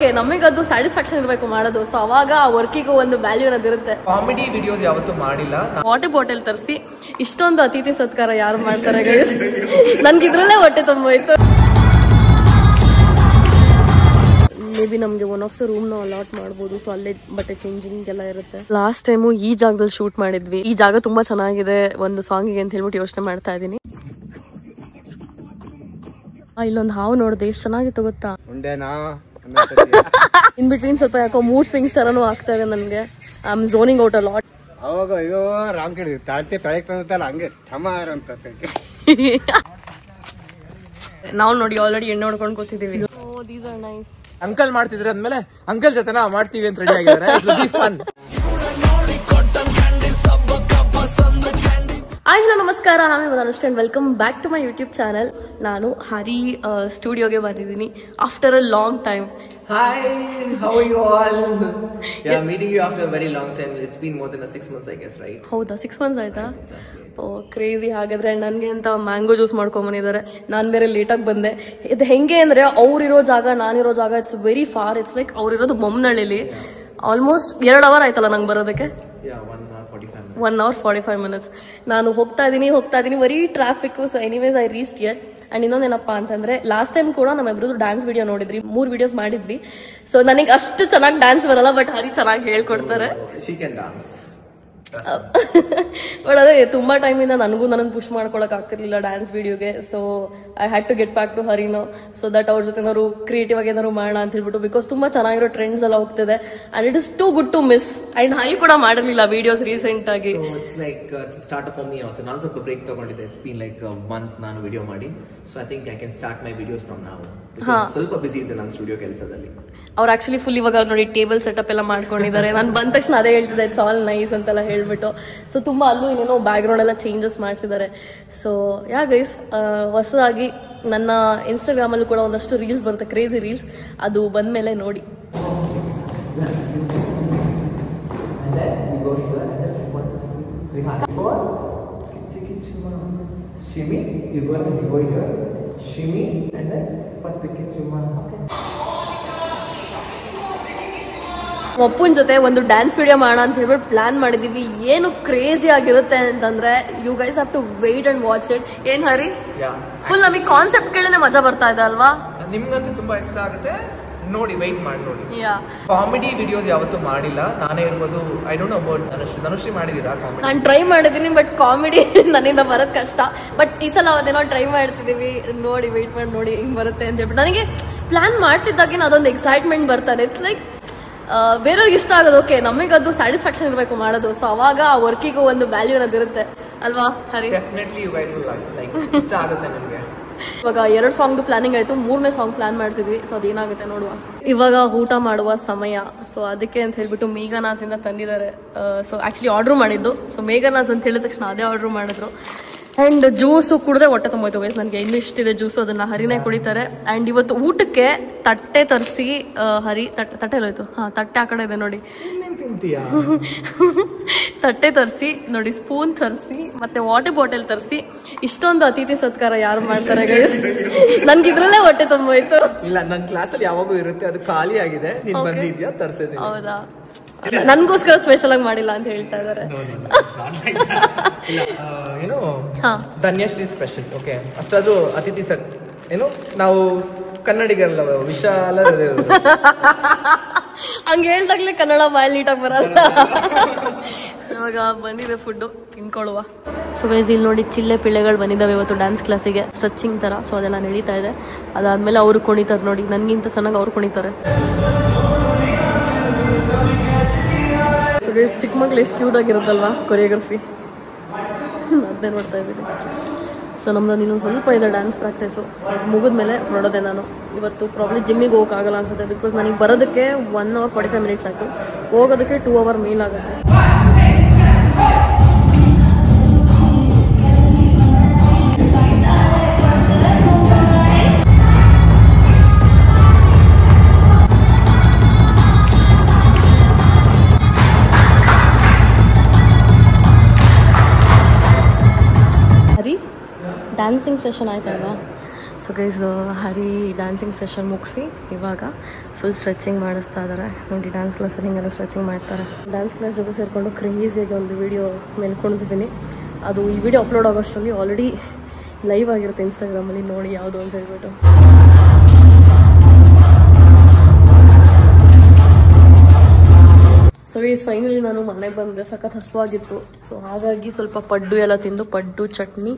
ನಮಗದು ಸ್ಯಾಟಿಸ್ಫ್ಯಾಕ್ಷನ್ ಇರಬೇಕು ಮಾಡೋದು. ಸೊ ಅವಾಗ ಆ ವರ್ಕಿಗೂ ಒಂದು ವ್ಯಾಲ್ಯೂ ಅನ್ನೋದು ಇರುತ್ತೆ. ಕಾಮಿಡಿ ವಿಡಿಯೋಸ್ ಯಾವತ್ತೂ ಮಾಡಿಲ್ಲ. ವಾಟರ್ ಬಾಟಲ್ ತರಿಸಿ ಇಷ್ಟೊಂದು ಅತಿಥಿ ಸತ್ಕಾರ ಯಾರು ಮಾಡ್ತಾರೆ ಗೈಸ್? ನನ್ಗೆ ಇದ್ರಲ್ಲೇ ಹೊಟ್ಟೆ ತುಂಬೋಯ್ತು. ಮೇ ಬಿ ನಮ್ಗೆ ಒನ್ ಆಫ್ ದ ರೂಮ್ ನ ಅಲಾಟ್ ಮಾಡಬಹುದು. ಸೊ ಅಲ್ಲೇ ಬಟ್ಟೆ ಚೇಂಜಿಂಗ್ ಎಲ್ಲ ಇರುತ್ತೆ. ಲಾಸ್ಟ್ ಟೈಮು ಈ ಜಾಗದಲ್ಲಿ ಶೂಟ್ ಮಾಡಿದ್ವಿ. ಈ ಜಾಗ ತುಂಬಾ ಚೆನ್ನಾಗಿದೆ ಒಂದು ಸಾಂಗಿಗೆ ಅಂತ ಹೇಳ್ಬಿಟ್ಟು ಯೋಚನೆ ಮಾಡ್ತಾ ಇದೀನಿ. ಇಲ್ಲೊಂದು ಹಾವು ನೋಡ್ದೆ, ಎಷ್ಟು ಚೆನ್ನಾಗಿತ್ತು ಗೊತ್ತಾ? ಇನ್ ಬಿಟ್ವೀನ್ ಸ್ವಲ್ಪ ಯಾಕೋ ಮೂಡ್ ಸ್ವಿಂಗ್ಸ್ ತರನು ಆಗ್ತಾ ಇದೆ ನನ್ಗೆ. I am zoning out a lot. ಅವಾಗ ಅಯ್ಯೋ ರಾಮ್ ಕೇಳಿ ತಾಳ್ತಿ ತಳಕ್ ತಂದಲ್ಲ ಹಂಗೆ ಟಮಾರ್ ಅಂತ ನಾವು ನೋಡಿ ಆಲ್ರೆಡಿ ಎಣ್ಣೆ ಹೊಡ್ಕೊಂಡು ಕೂತಿದೀವಿ. These are nice. ಅಂಕಲ್ ಮಾಡ್ತಿದ್ರೆ ಅಂದ್ಮೇಲೆ ಅಂಕಲ್ ಜೊತೆ ನಾವು ಮಾಡ್ತೀವಿ ಅಂತ ರೆಡಿ ಆಗಿದ್ದಾರೆ. ಹಲೋ ನಮಸ್ಕಾರ, ನಾನು Anushta and welcome back to my YouTube channel. ನಾನು ಹರಿ ಸ್ಟುಡಿಯೋಗೆ ಬಂದಿದ್ದೀನಿ after a long time. Hi, how are you all? Yeah, meeting you after a very long time. It's been more than 6 months, I guess, right? ಹೌದಾ, 6 months ಆಯ್ತಾ? ಓ crazy. ಹಾಗಾದ್ರೆ ನನಗೆ ಅಂತ mango juice ಮಾಡ್ಕೊಂಬಂದಿದ್ದಾರೆ. ನಾನು ಬೇರೆ ಲೇಟಾಗಿ ಬಂದೆ. ಇದು ಹೆಂಗೆ ಅಂದ್ರೆ ಅವ್ರಿರೋ ಜಾಗ ನಾನಿರೋ ಜಾಗ it's very far. It's like ಅವ್ರಿರೋದು ಬೊಮ್ಮನಹಳ್ಳಿಲಿ. ಆಲ್ಮೋಸ್ಟ್ 2 hour ಆಯ್ತಲ್ಲ ನಂಗೆ ಬರೋದಕ್ಕೆ. 1 hour 45 minutes. ನಾನು ಹೋಗ್ತಾ ಇದೀನಿ ಬರೀ traffic. So anyways I reached here. And ಇನ್ನೊಂದೇನಪ್ಪಾ ಅಂತಂದ್ರೆ ಲಾಸ್ಟ್ ಟೈಮ್ ಕೂಡ ನಮ್ಮಿಬ್ರದ್ದು ಡ್ಯಾನ್ಸ್ ವಿಡಿಯೋ ನೋಡಿದ್ರಿ, 3 ವಿಡಿಯೋಸ್ ಮಾಡಿದ್ವಿ. ಸೊ ನನಗೆ ಅಷ್ಟು ಚೆನ್ನಾಗಿ ಡ್ಯಾನ್ಸ್ ಬರಲ್ಲ, ಬಟ್ ಹರಿ ಚೆನ್ನಾಗಿ ಹೇಳ್ಕೊಡ್ತಾರೆ. ಬಟ್ ಅದೇ ತುಂಬಾ ಟೈಮ್ ಇಂದ ನನಗೂ ಪುಷ್ ಮಾಡ್ಕೊಳಕ್ ಆಗ್ತಿರ್ಲಿಲ್ಲ ಡ್ಯಾನ್ಸ್ ವಿಡಿಯೋಗೆ. So I had to get back to ಹರಿನೋ ಸೊ ದಟ್ ಅವ್ರ ಜೊತೆ ಏನಾದ್ರು ಕ್ರಿಯೇಟಿವ್ ಆಗಿ ಏನಾದ್ರು ಮಾಡೋಣ ಅಂತ ಹೇಳ್ಬಿಟ್ಟು. ಬಿಕಾಸ್ ತುಂಬಾ ಚೆನ್ನಾಗಿರೋ ಟ್ರೆಂಡ್ಸ್ ಎಲ್ಲ ಹೋಗ್ತಿದೆ and it is too good to miss. And Hari ಕೂಡ ಮಾಡಿರ್ಲಿಲ್ಲ ವಿಡಿಯೋಸ್ ರೀಸೆಂಟ್ ಆಗಿ. Start for me also. ನಾನು ಸ್ವಲ್ಪ ಬ್ರೇಕ್ ತಗೊಂಡಿದ್ದೆ. ಇಟ್ಸ್ ಬೀನ್ ಲೈಕ್ ಮಂತ್ ನಾನು ವಿಡಿಯೋ ಮಾಡಿ. So I think I can start my videos from now. ಸ್ವಲ್ಪ ಬಿಸಿ ಇದೆ ನನ್ನ ಸ್ಟುಡಿಯೋ ಕೆಲಸದಲ್ಲಿ. ಅವ್ರು ಆಕ್ಚುಲಿ ಫುಲ್ ಇವಾಗ ನೋಡಿ ಟೇಬಲ್ ಸೆಟಪ್ ಎಲ್ಲ ಮಾಡ್ಕೊಂಡಿದ್ದಾರೆ. ನಾನು ಬಂದ ತಕ್ಷಣ ಅದೇ ಹೇಳ್ತಿದ್ದೆ, ಇಟ್ಸ್ ಆಲ್ ನೈಸ್ ಅಂತೆಲ್ಲ ಹೇಳ್ಬಿಟ್ಟು. ಸೊ ತುಂಬಾ ಅಲ್ಲೂ ಇನ್ನೇನೋ ಬ್ಯಾಕ್ ಗ್ರೌಂಡ್ ಎಲ್ಲ ಚೇಂಜಸ್ ಮಾಡಿಸಿದ್ದಾರೆ. ಸೊ ಯಾ ಗೈಸ್, ಹೊಸದಾಗಿ ನನ್ನ ಇನ್ಸ್ಟಾಗ್ರಾಮ್ ಅಲ್ಲೂ ಕೂಡ ಒಂದಷ್ಟು ರೀಲ್ಸ್ ಬರುತ್ತೆ, ಕ್ರೇಜಿ ರೀಲ್ಸ್. ಅದು ಬಂದ್ಮೇಲೆ ನೋಡಿ. ಅಪ್ಪನ ಜೊತೆ ಒಂದು ಡ್ಯಾನ್ಸ್ ವಿಡಿಯೋ ಮಾಡೋಣ ಅಂತ ಹೇಳ್ಬಿಟ್ಟು ಪ್ಲಾನ್ ಮಾಡಿದೀವಿ. ಏನು ಕ್ರೇಜಿ ಆಗಿರುತ್ತೆ ಅಂತಂದ್ರೆ you guys have to wait and watch it. ಏನ್ ಹರಿ, ಫುಲ್ ನಮಗೆ ಕಾನ್ಸೆಪ್ಟ್ ಕೇಳನೆ ಮಜಾ ಬರ್ತಾ ಇದೆ ಅಲ್ವಾ? ನಿಮ್ಗಂತೂ ತುಂಬಾ ಇಷ್ಟ ಆಗುತ್ತೆ, ನೋಡಿ ವೆಯ್ಟ್ ಮಾಡಿ ನೋಡಿ. ಕಾಮಿಡಿ ವಿಡಿಯೋಸ್ ಯಾವತ್ತೂ ಮಾಡಿಲ್ಲ. ನಾನೇ ಇರ್ಬೋದು. I don't know about Dhanushree ಮಾಡಿದೀರಾ ಕಾಮಿಡಿ? ನಾನು ಟ್ರೈ ಮಾಡಿದೀನಿ, ಬಟ್ ಕಾಮಿಡಿ ನನ್ನಿಂದ ಬರೋದ್ ಕಷ್ಟ. ಬಟ್ ಈ ಸಲ ಅದೇನೋ ಟ್ರೈ ಮಾಡ್ತಿದೀವಿ. ನೋಡಿ ವೆಯ್ಟ್ ಮಾಡಿ ನೋಡಿ ಹಿಂಗ್ ಬರುತ್ತೆ ಅಂತ ಹೇಳ್ಬಿಟ್ಟು. ನನಗೆ ಪ್ಲಾನ್ ಮಾಡ್ತಿದ್ದಾಗೇನು ಅದೊಂದು ಎಕ್ಸೈಟ್ಮೆಂಟ್ ಬರ್ತಾರೆ. ಇಟ್ಸ್ ಲೈಕ್ ಬೇರೆಯವ್ರಿಗೆ ಇಷ್ಟ ಆಗೋದು ಓಕೆ, ನಮಗದು ಸ್ಯಾಟಿಸ್ಫ್ಯಾಕ್ಷನ್ ಇರಬೇಕು ಮಾಡೋದು. ಸೊ ಅವಾಗ ಆ ವರ್ಕಿಗೂ ಒಂದು ವ್ಯಾಲ್ಯೂ ಅನ್ನೋದು ಇರುತ್ತೆ ಅಲ್ವಾ Hari? Definitely you guys will like ಇಷ್ಟ ಆಗುತ್ತೆ ನಿಮಗೆ. ಇವಾಗ 2 ಸಾಂಗ್ ಪ್ಲಾನಿಂಗ್ ಆಯ್ತು, 3ನೇ ಸಾಂಗ್ ಪ್ಲಾನ್ ಮಾಡ್ತಿದ್ವಿ. ಸೊ ಅದೇನಾಗುತ್ತೆ ನೋಡುವ. ಇವಾಗ ಊಟ ಮಾಡುವ ಸಮಯ. ಸೊ ಅದಕ್ಕೆ ಅಂತ ಹೇಳ್ಬಿಟ್ಟು ಮೇಘನಾಸ್ ಇಂದ ತಂದಿದ್ದಾರೆ. ಸೊ ಆಕ್ಚುಲಿ ಆರ್ಡರ್ ಮಾಡಿದ್ದು. ಸೊ ಮೇಘನಾಸ್ ಅಂತ ಹೇಳಿದ ತಕ್ಷಣ ಅದೇ ಆರ್ಡರ್ ಮಾಡಿದ್ರು. ಅಂಡ್ ಜ್ಯೂಸು ಕುಡಿದ್ರೆ ಹೊಟ್ಟೆ ತುಂಬೋಯ್ತು ವಯಸ್ಸು. ನನಗೆ ಇನ್ನೂ ಇಷ್ಟಿದೆ ಜ್ಯೂಸು, ಅದನ್ನ ಹರಿನೇ ಕುಡಿತಾರೆ. ಅಂಡ್ ಇವತ್ತು ಊಟಕ್ಕೆ ತಟ್ಟೆ ತರಿಸಿ ಹರಿ ತಟ್ಟೆ ಎಲ್ಲೋಯ್ತು. ತಟ್ಟೆ ಆ ಕಡೆ ಇದೆ ನೋಡಿ. ತಟ್ಟೆ ತರಿಸಿ ನೋಡಿ, ಸ್ಪೂನ್ ತರಿಸಿ ಮತ್ತೆ ವಾಟರ್ ಬಾಟಲ್ ತರಿಸಿ ಇಷ್ಟೊಂದು ಅತಿಥಿ ಸತ್ಕಾರ ಯಾರು ಮಾಡ್ತಾರೆ ಗೈಸ್? ನನ್ಗೆ ಇದ್ರಲ್ಲೇ ಹೊಟ್ಟೆ ತುಂಬೋಯ್ತು. ಇಲ್ಲ, ನನ್ನ ಕ್ಲಾಸಲ್ಲಿ ಯಾವಾಗೂ ಇರುತ್ತೆ, ಅದು ಖಾಲಿ ಆಗಿದೆ. ನೀನ್ ಬಂದಿದ್ಯಾ ತರಿಸಿದ್ದೀನಿ. ಹೌದಾ? ನನ್ಗೋಸ್ಕರ ಸ್ಪೆಷಲ್ ಆಗಿ ಮಾಡಿಲ್ಲ ಅಂತ ಹೇಳ್ತಾ ಇದಾರೆ. ಏನು ಧನ್ಯಶ್ರೀ ಸ್ಪೆಷಲ್. ಓಕೆ, ಅಷ್ಟಾದ್ರೂ ಅತಿಥಿ ಏನು ನಾವು ಕನ್ನಡಿಗರಲ್ಲ, ವಿಶಾಲ ಹಂಗೆ ಹೇಳ್ದಾಗ್ಲೇ ಕನ್ನಡ ಬಾಯಲ್ಲಿ ನೀಟಾಗಿ ಬರಲ್ಲ. ಇವಾಗ ಬಂದಿದೆ ಫುಡ್, ತಿನ್ಕೊಳ್ಳುವ. ಸೊ ಗೈಸ್ ಇಲ್ಲಿ ನೋಡಿ ಚಿಲ್ಲೆ ಪಿಳ್ಳೆಗಳು ಬಂದಿದ್ದಾವೆ ಇವತ್ತು ಡ್ಯಾನ್ಸ್ ಕ್ಲಾಸಿಗೆ, ಸ್ಟ್ರೆಚಿಂಗ್ ತರ. ಸೊ ಅದೆಲ್ಲ ನಡೀತಾ ಇದೆ. ಅದಾದ್ಮೇಲೆ ಅವರು ಕುಣಿತಾರೆ ನೋಡಿ, ನನ್ಗಿಂತ ಚೆನ್ನಾಗಿ ಅವ್ರು ಕುಣಿತಾರೆ. ಸೊ ಗೈಸ್ ಚಿಕ್ಕ ಮಕ್ಳು ಎಷ್ಟು ಕ್ಯೂಟ್ ಆಗಿರುತ್ತಲ್ವಾ ಕೊರಿಯೋಗ್ರಫಿ, ಅದನ್ನೇ ನೋಡ್ತಾ ಇದ್ದೀನಿ. ಸೊ ನಮ್ದು ಇನ್ನೊಂದು ಸ್ವಲ್ಪ ಇದೆ ಡ್ಯಾನ್ಸ್ ಪ್ರಾಕ್ಟೀಸು. ಸೊ ಅದು ಮುಗಿದ್ಮೇಲೆ ನೋಡೋದೆ ನಾನು. ಇವತ್ತು ಪ್ರಾಬ್ಲಿ ಜಿಮ್ಮಿಗೆ ಹೋಗೋಕ್ಕಾಗಲ್ಲ ಅನ್ಸುತ್ತೆ. ಬಿಕಾಸ್ ನನಗೆ ಬರೋದಕ್ಕೆ 1 hour 45 minutes ಆಯಿತು, ಹೋಗೋದಕ್ಕೆ 2 hour ಮೇಲಾಗುತ್ತೆ. ಹರಿ ಡ್ಯಾನ್ಸಿಂಗ್ ಸೆಷನ್ ಆಯ್ತಲ್ವಾ? ಸೊ ಗೈಸ್ ಹರಿ ಡ್ಯಾನ್ಸಿಂಗ್ ಸೆಷನ್ ಮುಗಿಸಿ ಇವಾಗ ಫುಲ್ ಸ್ಟ್ರೆಚಿಂಗ್ ಮಾಡಿಸ್ತಾ ಇದ್ದಾರೆ ನೋಡಿ. ಡ್ಯಾನ್ಸ್ ಕ್ಲಾಸಲ್ಲಿ ಹಿಂಗೆಲ್ಲ ಸ್ಟ್ರೆಚಿಂಗ್ ಮಾಡ್ತಾರೆ. ಡ್ಯಾನ್ಸ್ ಕ್ಲಾಸ್ ಜೊತೆ ಸೇರಿಕೊಂಡು ಕ್ರೇಜಿಯಾಗಿ ಒಂದು ವಿಡಿಯೋ ಮೇಲ್ಕೊಂಡಿದ್ದೀನಿ. ಅದು ಈ ವಿಡಿಯೋ ಅಪ್ಲೋಡ್ ಆಗೋಷ್ಟರಲ್ಲಿ ಆಲ್ರೆಡಿ ಲೈವ್ ಆಗಿರುತ್ತೆ ಇನ್ಸ್ಟಾಗ್ರಾಮಲ್ಲಿ, ನೋಡಿ ಯಾವುದು ಅಂತ ಹೇಳ್ಬಿಟ್ಟು. ಸೊ ಗೈಸ್ ಫೈನಲಿ ನಾನು ಮನೆಗೆ ಬಂದೆ. ಸಖತ್ ಹಸುವಾಗಿತ್ತು. ಸೊ ಹಾಗಾಗಿ ಸ್ವಲ್ಪ ಪಡ್ಡು ಎಲ್ಲ ತಿಂದು, ಪಡ್ಡು ಚಟ್ನಿ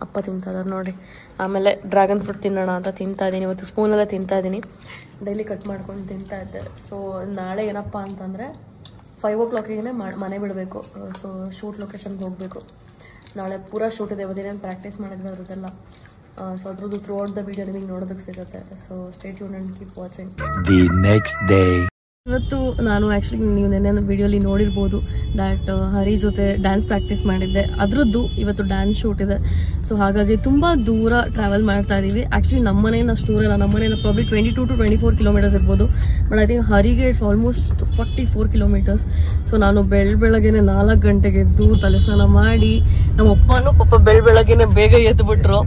ಅಪ್ಪ ತಿಂತಾ ಇದ್ದಾರೆ ನೋಡಿ. ಆಮೇಲೆ ಡ್ರ್ಯಾಗನ್ ಫ್ರೂಟ್ ತಿನ್ನೋಣ ಅಂತ ತಿಂತಾ ಇದ್ದೀನಿ. ಇವತ್ತು ಸ್ಪೂನೆಲ್ಲ ತಿಂತಾ ಇದ್ದೀನಿ. ಡೈಲಿ ಕಟ್ ಮಾಡ್ಕೊಂಡು ತಿಂತಾ ಇದ್ದೆ. ಸೊ ನಾಳೆ ಏನಪ್ಪ ಅಂತಂದರೆ 5 o'clock ಮನೆ ಬಿಡಬೇಕು. ಸೊ ಶೂಟ್ ಲೊಕೇಶನ್ಗೆ ಹೋಗಬೇಕು. ನಾಳೆ ಪೂರಾ ಶೂಟ್ ಇದೆ. ಇವತ್ತೇನೇನು ಪ್ರಾಕ್ಟೀಸ್ ಮಾಡಿದ್ವಿ ಅದ್ರದ್ದೆಲ್ಲ. ಸೊ ಅದ್ರದ್ದು ಥ್ರೂ ಔಟ್ ದ ವಿಡಿಯೋ ನಿಮಗೆ ನೋಡೋದಕ್ಕೆ ಸಿಗುತ್ತೆ. So stay tuned and keep watching. The next day ಇವತ್ತು ನಾನು ಆ್ಯಕ್ಚುಲಿ ನೀವು ನೆನ್ನೆ ವಿಡಿಯೋಲಿ ನೋಡಿರ್ಬೋದು ದ್ಯಾಟ್ ಹರಿ ಜೊತೆ ಡ್ಯಾನ್ಸ್ ಪ್ರಾಕ್ಟೀಸ್ ಮಾಡಿದ್ದೆ. ಅದರದ್ದು ಇವತ್ತು ಡ್ಯಾನ್ಸ್ ಶೂಟ್ ಇದೆ. ಸೊ ಹಾಗಾಗಿ ತುಂಬ ದೂರ ಟ್ರಾವೆಲ್ ಮಾಡ್ತಾ ಇದ್ದೀವಿ. ಆ್ಯಕ್ಚುಲಿ ನಮ್ಮನೇನ ಅಷ್ಟು ದೂರ ಇಲ್ಲ. ನಮ್ಮನೇನ ಪ್ರಾಬ್ಲಿ 22 to 24 kilometers ಇರ್ಬೋದು. ಬಟ್ ಐ ಥಿಂಕ್ ಹರಿಗೆ ಇಟ್ಸ್ ಆಲ್ಮೋಸ್ಟ್ 44 kilometers. ಸೊ ನಾನು ಬೆಳಗ್ಗೆನೆ 4 ಗಂಟೆಗೆ ಎದ್ದು ತಲೆ ಸ್ನಾನ ಮಾಡಿ, ನಮ್ಮ ಅಪ್ಪನೂ ಪಾಪ ಬೆಳಗ್ಗೆನೆ ಬೇಗ ಎದ್ದುಬಿಟ್ರು.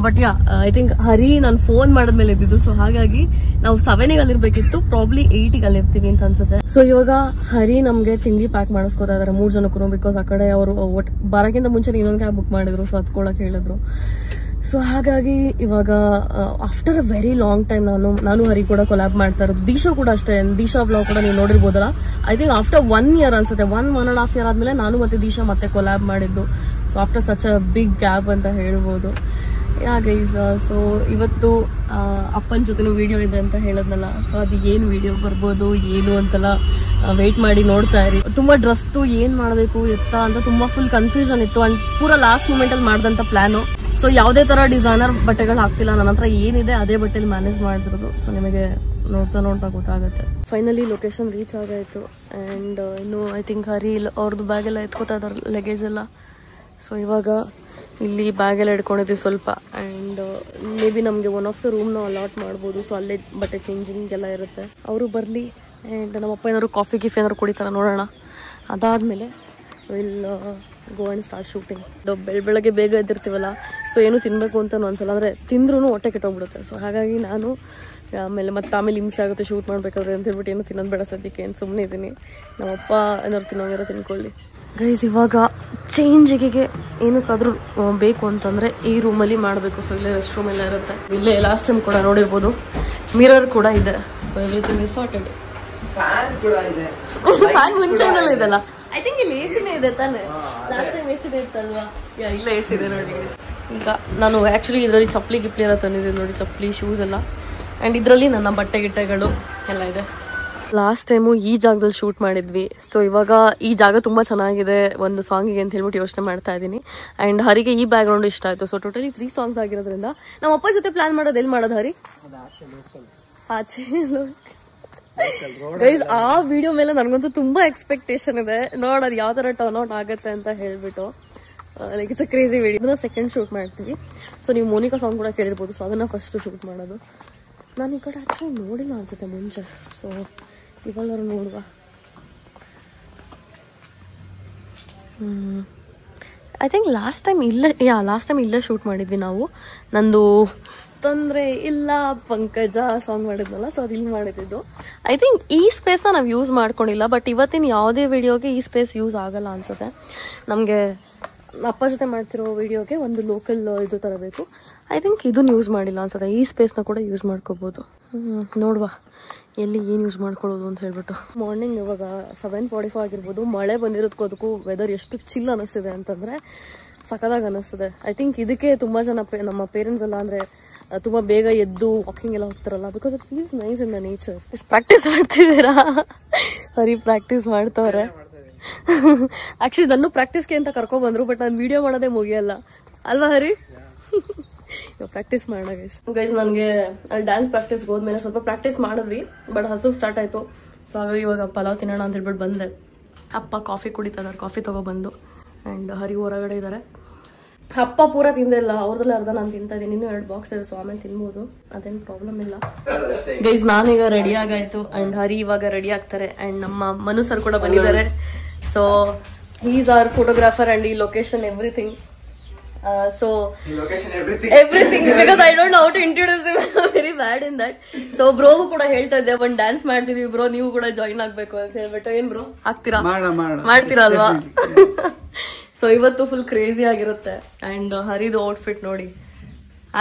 ಬಟ್ ಯಾ ಐ ಥಿಂಕ್ ಹರಿ ನಾನು ಫೋನ್ ಮಾಡಿದ್ಮೇಲೆ ಇದ್ದಿದ್ದು. ಸೊ ಹಾಗಾಗಿ ನಾವು 7ಗೆ ಅಲ್ಲಿರ್ಬೇಕಿತ್ತು, ಪ್ರಾಬ್ಲಿ 8ಗೆ ಅಲ್ಲಿರ್ತೀವಿ ಅಂತ ಅನ್ಸುತ್ತೆ. ಸೊ ಇವಾಗ ಹರಿ ನಮ್ಗೆ ತಿಂಡಿ ಪ್ಯಾಕ್ ಮಾಡಿಸ್ಕೋತಾ ಇದಾರೆ 3 ಜನಕ್ಕೂ. ಬಿಕಾಸ್ ಆ ಕಡೆ ಅವರು ಬರೋಕ್ಕಿಂತ ಮುಂಚೆ ಇನ್ನೊಂದು ಕ್ಯಾಬ್ ಬುಕ್ ಮಾಡಿದ್ರು. ಸೊ ಹತ್ಕೊಳಕ್ ಹೇಳಿದ್ರು. ಸೊ ಹಾಗಾಗಿ ಇವಾಗ after a very long time ನಾನು ಹರಿ ಕೂಡ ಕೊಲಾಬ್ ಮಾಡ್ತಾ ಇರೋದು. ದೀಶಾ ಕೂಡ ಅಷ್ಟೇ. ದೀಶಾ ಬ್ಲಾಗ್ ಕೂಡ ನೀವು ನೋಡಿರ್ಬೋದಲ್ಲ. ಐ ಥಿಂಕ್ ಆಫ್ಟರ್ 1 year ಅನ್ಸುತ್ತೆ, 1.5 year ಆದ್ಮೇಲೆ ನಾನು ಮತ್ತೆ ದೀಶಾ ಮತ್ತೆ ಕೊಲಾಬ್ ಮಾಡಿದ್ದು. So after such a big gap ಅಂತ ಹೇಳ್ಬೋದು. ಯಾ ಗೈಸ್, ಸೊ ಇವತ್ತು ಅಪ್ಪನ ಜೊತೆ ವಿಡಿಯೋ ಇದೆ ಅಂತ ಹೇಳದ್ನಲ್ಲ. ಸೊ ಅದು ಏನು ವಿಡಿಯೋ ಬರ್ಬೋದು ಏನು ಅಂತೆಲ್ಲ ವೆಯ್ಟ್ ಮಾಡಿ ನೋಡ್ತಾ ಇರಿ. ತುಂಬಾ ಡ್ರೆಸ್ದು ಏನ್ ಮಾಡಬೇಕು ಎತ್ತ ಅಂತ ತುಂಬಾ ಫುಲ್ ಕನ್ಫ್ಯೂಷನ್ ಇತ್ತು. ಅಂಡ್ ಪೂರಾ ಲಾಸ್ಟ್ ಮೂಮೆಂಟ್ ಅಲ್ಲಿ ಮಾಡಿದಂತ ಪ್ಲಾನು. ಸೊ ಯಾವುದೇ ತರ ಡಿಸೈನರ್ ಬಟ್ಟೆಗಳು ಹಾಕ್ತಿಲ್ಲ. ನನ್ನ ಹತ್ರ ಏನಿದೆ ಅದೇ ಬಟ್ಟೆಲಿ ಮ್ಯಾನೇಜ್ ಮಾಡಿರೋದು. ಸೊ ನಿಮಗೆ ನೋಡ್ತಾ ಗೊತ್ತಾಗುತ್ತೆ. ಫೈನಲಿ ಲೊಕೇಶನ್ ರೀಚ್ ಆಗಾಯ್ತು. ಆ್ಯಂಡ್ ಇನ್ನು ಐ ಥಿಂಕ್ ಹರಿ ಅವ್ರದ್ದು ಬ್ಯಾಗ್ ಎಲ್ಲ ಎತ್ಕೋತಾ ಇದಾರೆ, ಲಗೇಜ್ ಎಲ್ಲ. ಸೊ ಇವಾಗ ಇಲ್ಲಿ ಬ್ಯಾಗ್ ಎಲ್ಲ ಇಟ್ಕೊಂಡಿದ್ವಿ ಸ್ವಲ್ಪ. ಆ್ಯಂಡ್ ಮೇ ಬಿ ನಮಗೆ ಒನ್ ಆಫ್ ದ ರೂಮ್ನ ಅಲಾಟ್ ಮಾಡ್ಬೋದು. ಸೊ ಅಲ್ಲೇ ಬಟ್ಟೆ ಚೇಂಜಿಂಗ್ ಎಲ್ಲ ಇರುತ್ತೆ. ಅವರು ಬರಲಿ. ಆ್ಯಂಡ್ ನಮ್ಮಪ್ಪ ಏನಾದ್ರು ಕಾಫಿ ಏನಾದ್ರು ಕುಡಿತಾರ ನೋಡೋಣ. ಅದಾದಮೇಲೆ will go and start shooting. ಬೆಳಗ್ಗೆ ಬೇಗ ಎದ್ದಿರ್ತೀವಲ್ಲ. ಸೊ ಏನು ತಿನ್ನಬೇಕು ಅಂತ ಅನ್ಸಲ್ಲ. ಅಂದರೆ ತಿಂದ್ರೂ ಹೊಟ್ಟೆ ಕೆಟ್ಟೋಗ್ಬಿಡುತ್ತೆ. ಸೊ ಹಾಗಾಗಿ ನಾನು ಆಮೇಲೆ ಹಿಂಸೆ ಆಗುತ್ತೆ ಶೂಟ್ ಮಾಡಬೇಕಾದ್ರೆ ಅಂತ ಹೇಳ್ಬಿಟ್ಟು ಏನು ತಿನ್ನೋದು ಬೇಡ ಸದ್ಯಕ್ಕೆ ಏನು ಸುಮ್ಮನೆ ಇದ್ದೀನಿ. ನಮ್ಮಪ್ಪ ಏನಾದ್ರು ತಿನ್ನೋಂಗಿರೋ ತಿನ್ಕೊಳ್ಳಿ. ಗೈಸ್ ಇವಾಗ ಚೇಂಜಿಗೆ ಏನಕ್ಕಾದ್ರೂ ಬೇಕು ಅಂತಂದರೆ ಈ ರೂಮಲ್ಲಿ ಮಾಡಬೇಕು. ಸೊ ಇಲ್ಲೇ ರೆಸ್ಟ್ ರೂಮ್ ಎಲ್ಲ ಇರುತ್ತೆ. ಇಲ್ಲೇ ಲಾಸ್ಟ್ ಟೈಮ್ ಕೂಡ ನೋಡಿರ್ಬೋದು ಮಿರರ್ ಕೂಡ ಇದೆ. So everything is sorted. Fan ಮುಂಚೆನಲ್ಲ ಇದೆಲ್ಲ. ಐ ಥಿಂಕ್ ಇಲ್ಲಿ ಎ ಸಿನೇ ಇದೆ ತಾನೆ. ಲಾಸ್ಟ್ ಟೈಮ್ ಎ ಸಿನೇ ಇತ್ತಲ್ವಾ? ಇಲ್ಲ ಎ ಸಿ ಇದೆ ನೋಡಿ. ಈಗ ನಾನು ಆ್ಯಕ್ಚುಲಿ ಇದರಲ್ಲಿ ಚಪ್ಪಲಿ ಗಿಪ್ಲಿ ಎಲ್ಲ ತಂದಿದ್ದೀನಿ ನೋಡಿ, ಚಪ್ಪಲಿ ಶೂಸ್ ಎಲ್ಲ. ಆ್ಯಂಡ್ ಇದರಲ್ಲಿ ನನ್ನ ಬಟ್ಟೆ ಗಿಟ್ಟೆಗಳು ಎಲ್ಲ ಇದೆ. ಲಾಸ್ಟ್ ಟೈಮು ಈ ಜಾಗದಲ್ಲಿ ಶೂಟ್ ಮಾಡಿದ್ವಿ. ಸೊ ಇವಾಗ ಈ ಜಾಗ ತುಂಬ ಚೆನ್ನಾಗಿದೆ ಒಂದು ಸಾಂಗಿಗೆ ಅಂತ ಹೇಳ್ಬಿಟ್ಟು ಯೋಚನೆ ಮಾಡ್ತಾ ಇದ್ದೀನಿ. ಆ್ಯಂಡ್ ಹರಿಗೆ ಈ ಬ್ಯಾಕ್ಗ್ರೌಂಡ್ ಇಷ್ಟ ಆಯಿತು. ಸೊ ಟೋಟಲಿ 3 songs ಆಗಿರೋದ್ರಿಂದ ನಮ್ಮ ಅಪ್ಪ ಜೊತೆ ಪ್ಲಾನ್ ಮಾಡೋದು ಎಲ್ಲಿ ಮಾಡೋದು ಹರಿ? ಆಚೆ. ಗೈಸ್ ಆ ವಿಡಿಯೋ ಮೇಲೆ ನನಗಂತೂ ತುಂಬಾ ಎಕ್ಸ್ಪೆಕ್ಟೇಷನ್ ಇದೆ. ನೋಡೋದು ಯಾವ ತರ ಟರ್ನ್ ಔಟ್ ಆಗುತ್ತೆ ಅಂತ ಹೇಳ್ಬಿಟ್ಟು. Like it's a crazy video. ಇದನ್ನ ಸೆಕೆಂಡ್ ಶೂಟ್ ಮಾಡ್ತೀವಿ. ಸೊ ನೀವು ಮೋನಿಕಾ ಸಾಂಗ್ ಕೂಡ ಕೇಳಿರ್ಬೋದು. ಸೊ ಅದನ್ನ ಫಸ್ಟ್ ಶೂಟ್ ಮಾಡೋದು. ನಾನು ಈ ಕಡೆ ಆಕ್ಚುಲಿ ನೋಡಿಲ್ಲ ಅನ್ಸುತ್ತೆ ಮುಂಚೆ. ಸೊ ಇವೆಲ್ಲರೂ ನೋಡುವ. ಐ ಥಿಂಕ್ ಲಾಸ್ಟ್ ಟೈಮ್ ಇಲ್ಲೇ ಶೂಟ್ ಮಾಡಿದ್ವಿ ನಾವು. ನಂದು ತೊಂದರೆ ಇಲ್ಲ ಪಂಕಜ ಸಾಂಗ್ ಮಾಡಿದ್ನಲ್ಲ. ಸೊ ಅದು ಇಲ್ಲಿ ಮಾಡಿದ್ದು. ಐ ಥಿಂಕ್ ಈ ಸ್ಪೇಸ್ನ ನಾವು ಯೂಸ್ ಮಾಡ್ಕೊಂಡಿಲ್ಲ. ಬಟ್ ಇವತ್ತಿನ ಯಾವುದೇ ವಿಡಿಯೋಗೆ ಈ ಸ್ಪೇಸ್ ಯೂಸ್ ಆಗಲ್ಲ ಅನ್ಸುತ್ತೆ. ನಮಗೆ ಅಪ್ಪ ಜೊತೆ ಮಾಡ್ತಿರೋ ವಿಡಿಯೋಗೆ ಒಂದು ಲೋಕಲ್ ಇದು ತರಬೇಕು. ಐ ಥಿಂಕ್ ಇದನ್ನ ಯೂಸ್ ಮಾಡಿಲ್ಲ ಅನ್ಸುತ್ತೆ. ಈ ಸ್ಪೇಸ್ನ ಕೂಡ ಯೂಸ್ ಮಾಡ್ಕೋಬೋದು. ನೋಡುವ ಎಲ್ಲಿ ಏನು ಯೂಸ್ ಮಾಡ್ಕೊಳ್ಳೋದು ಅಂತ ಹೇಳ್ಬಿಟ್ಟು. ಮಾರ್ನಿಂಗ್ ಇವಾಗ 7:45 ಆಗಿರ್ಬೋದು. ಮಳೆ ಬಂದಿರೋದಕ್ಕೂ ವೆದರ್ ಎಷ್ಟು ಚಿಲ್ ಅನ್ನಿಸ್ತಿದೆ ಅಂತಂದರೆ ಸಖತ್ತಾಗಿ ಅನ್ನಿಸ್ತಿದೆ. ಐ ಥಿಂಕ್ ಇದಕ್ಕೆ ತುಂಬ ಜನ ನಮ್ಮ ಪೇರೆಂಟ್ಸ್ ಎಲ್ಲ ಅಂದರೆ ತುಂಬ ಬೇಗ ಎದ್ದು ವಾಕಿಂಗ್ ಎಲ್ಲ ಹೋಗ್ತಾರಲ್ಲ. Because it feels nice in the nature. Practice ಮಾಡ್ತಿದ್ದೀರಾ? ಹರಿ ಪ್ರಾಕ್ಟೀಸ್ ಮಾಡ್ತವ್ರೆ. ಆ್ಯಕ್ಚುಲಿ ನನ್ನ ಪ್ರಾಕ್ಟೀಸ್ಗೆ ಅಂತ ಕರ್ಕೊಬಂದ್ರು. ಬಟ್ ನಾನು ವಿಡಿಯೋ ಮಾಡೋದೇ ಮುಗಿಯಲ್ಲ ಅಲ್ವಾ ಹರಿ? ಪ್ರಾಕ್ಟೀಸ್ ಮಾಡೋಣ ಗೈಸ್. ನನಗೆ ಅಲ್ಲಿ ಡ್ಯಾನ್ಸ್ ಪ್ರಾಕ್ಟೀಸ್ಗೆ ಹೋದ್ಮೇಲೆ ಸ್ವಲ್ಪ ಪ್ರಾಕ್ಟೀಸ್ ಮಾಡಿದ್ವಿ. ಬಟ್ ಹಸು ಸ್ಟಾರ್ಟ್ ಆಯಿತು. ಸೊ ಹಾಗಾಗಿ ಇವಾಗ ಪಲಾವ್ ತಿನ್ನೋಣ ಅಂತ ಹೇಳ್ಬಿಟ್ಟು ಬಂದೆ. ಅಪ್ಪ ಕಾಫಿ ಕುಡಿತಾ ಇದ್ದಾರೆ. ಕಾಫಿ ತೊಗೊಬಂದು. ಆ್ಯಂಡ್ ಹರಿ ಹೊರಗಡೆ ಇದ್ದಾರೆ. ಅಪ್ಪ ಪೂರ ತಿಂದಿಲ್ಲ. ಅವ್ರದ್ರಲ್ಲಿ ಅರ್ಧ ನಾನು ತಿಂತಾ ಇದ್ದೀನಿ. ಇನ್ನೂ 2 ಬಾಕ್ಸ್ ಇದೆ. ಸೊ ಆಮೇಲೆ ತಿನ್ಬೋದು, ಅದೇನು ಪ್ರಾಬ್ಲಮ್ ಇಲ್ಲ. ಗೈಸ್ ನಾನೀಗ ರೆಡಿ ಆಗಾಯ್ತು. ಆ್ಯಂಡ್ ಹರಿ ಇವಾಗ ರೆಡಿ ಆಗ್ತಾರೆ. ಆ್ಯಂಡ್ ನಮ್ಮ ಮನು ಸರ್ ಕೂಡ ಬಂದಿದ್ದಾರೆ. So he's our photographer and ಈ location everything. So Location, everything. Everything because I don't know how to introduce very bad in that. So ಬ್ರೋಗೂ ಕೂಡ ಹೇಳ್ತಾ ಇದ್ದೆ, ಒಂದ್ ಡ್ಯಾನ್ಸ್ ಮಾಡ್ತಿದೀವಿ ಬ್ರೋ, ನೀವು ಕೂಡ ಜಾಯಿನ್ ಆಗ್ಬೇಕು ಅಂತ ಹೇಳ್ಬಿಟ್ಟು. ಏನ್ ಬ್ರೋ ಆಗ್ತೀರಾ? ಮಾಡ್ತೀರಾ ಅಲ್ವಾ? ಸೊ ಇವತ್ತು ಫುಲ್ ಕ್ರೇಜಿ ಆಗಿರುತ್ತೆ. ಅಂಡ್ ಹರಿದು ಔಟ್ಫಿಟ್ ನೋಡಿ,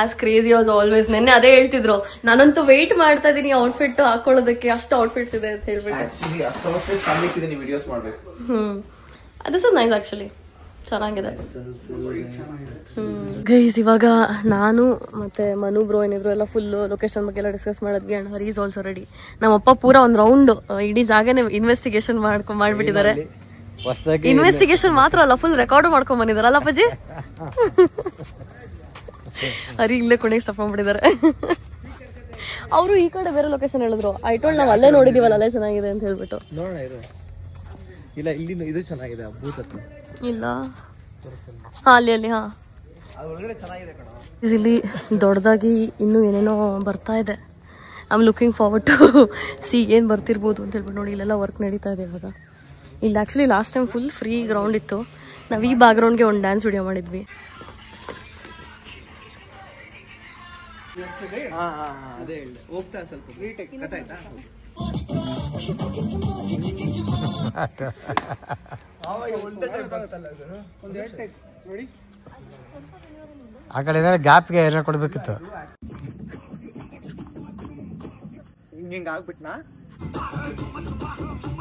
ಆಸ್ ಕ್ರೇಜಿ ವಾಸ್ ಆಲ್ವೇಸ್. ನೆನ್ನೆ ಅದೇ ಹೇಳ್ತಿದ್ರು, ನಾನಂತೂ ವೆಯ್ಟ್ ಮಾಡ್ತಾ ಇದೀನಿ ಔಟ್ಫಿಟ್ ಹಾಕೊಳ್ಳೋದಕ್ಕೆ, ಅಷ್ಟು ಔಟ್ಫಿಟ್ಸ್ ಇದೆ ಅಂತ ಹೇಳ್ಬಿಟ್ಟು. ದಿಸ್ ಇಸ್ ನೈಸ್ ಆಕ್ಚುಲಿ, ಚೆನ್ನಾಗಿದೆ. ಗೈಸ್ ಇವಾಗ ನಾನು ಮತ್ತೆ ಮನು ಬ್ರೋ ಏನಿದ್ರು ಎಲ್ಲ ಫುಲ್ ಲೊಕೇಶನ್ ಬಗ್ಗೆ ಎಲ್ಲ ಡಿಸ್ಕಸ್ ಮಾಡಿದ್ವಿ. And Hari is also ready. ನಮ್ಮಪ್ಪ ಪೂರಾ ಒಂದ್ ರೌಂಡ್ ಇಡೀ ಜಾಗನೇ ಇನ್ವೆಸ್ಟಿಗೇಷನ್ ಮಾಡ್ಬಿಟ್ಟಿದ್ದಾರೆ. ಇನ್ವೆಸ್ಟಿಗೇಷನ್ ಮಾತ್ರ ಅಲ್ಲ, ಫುಲ್ ರೆಕಾರ್ಡ್ ಮಾಡ್ಕೊಂಡ್ ಬಂದಿದಾರಲ್ಲ ಅಪ್ಪಾಜಿ. ಹರಿ ಇಲ್ಲೇ ಕೊನೆಗೆ ಸ್ಟಾಪ್ ಮಾಡ್ಬಿಟ್ಟಿದ್ದಾರೆ. ಅವರು ಈ ಕಡೆ ಬೇರೆ ಲೊಕೇಶನ್ ಹೇಳಿದ್ರು. ಐ ಟೋಲ್ಡ್ ನಾವ್ ಅಲ್ಲೇ ನೋಡಿದೀವಲ್ಲ, ಅಲ್ಲೇ ಚೆನ್ನಾಗಿದೆ ಅಂತ ಹೇಳ್ಬಿಟ್ಟು. ಇಲ್ಲ ಇಲ್ಲಿ ಇದು ಚೆನ್ನಾಗಿದೆ ಇಲ್ಲ ಅಲ್ಲಿ ಹಾ ಇಲ್ಲಿ ದೊಡ್ಡದಾಗಿ ಇನ್ನೂ ಏನೇನೋ ಬರ್ತಾ ಇದೆ. I am looking forward to see ಏನ್ ಬರ್ತಿರ್ಬೋದು ಅಂತ ಹೇಳ್ಬಿಟ್ಟು. ನೋಡಿ ಇಲ್ಲೆಲ್ಲ ವರ್ಕ್ ನಡೀತಾ ಇದೆ ಇವಾಗ. ಇಲ್ಲಿ actually last time full free ground ಇತ್ತು. ನಾವ್ ಈ ಬ್ಯಾಕ್ ಗ್ರೌಂಡ್ಗೆ ಒಂದು ಡ್ಯಾನ್ಸ್ ವಿಡಿಯೋ ಮಾಡಿದ್ವಿ. ಆ ಕಡೆ ಗ್ಯಾಪ್ಗೆ ಏನೋ ಕೊಡ್ಬೇಕಿತ್ತು.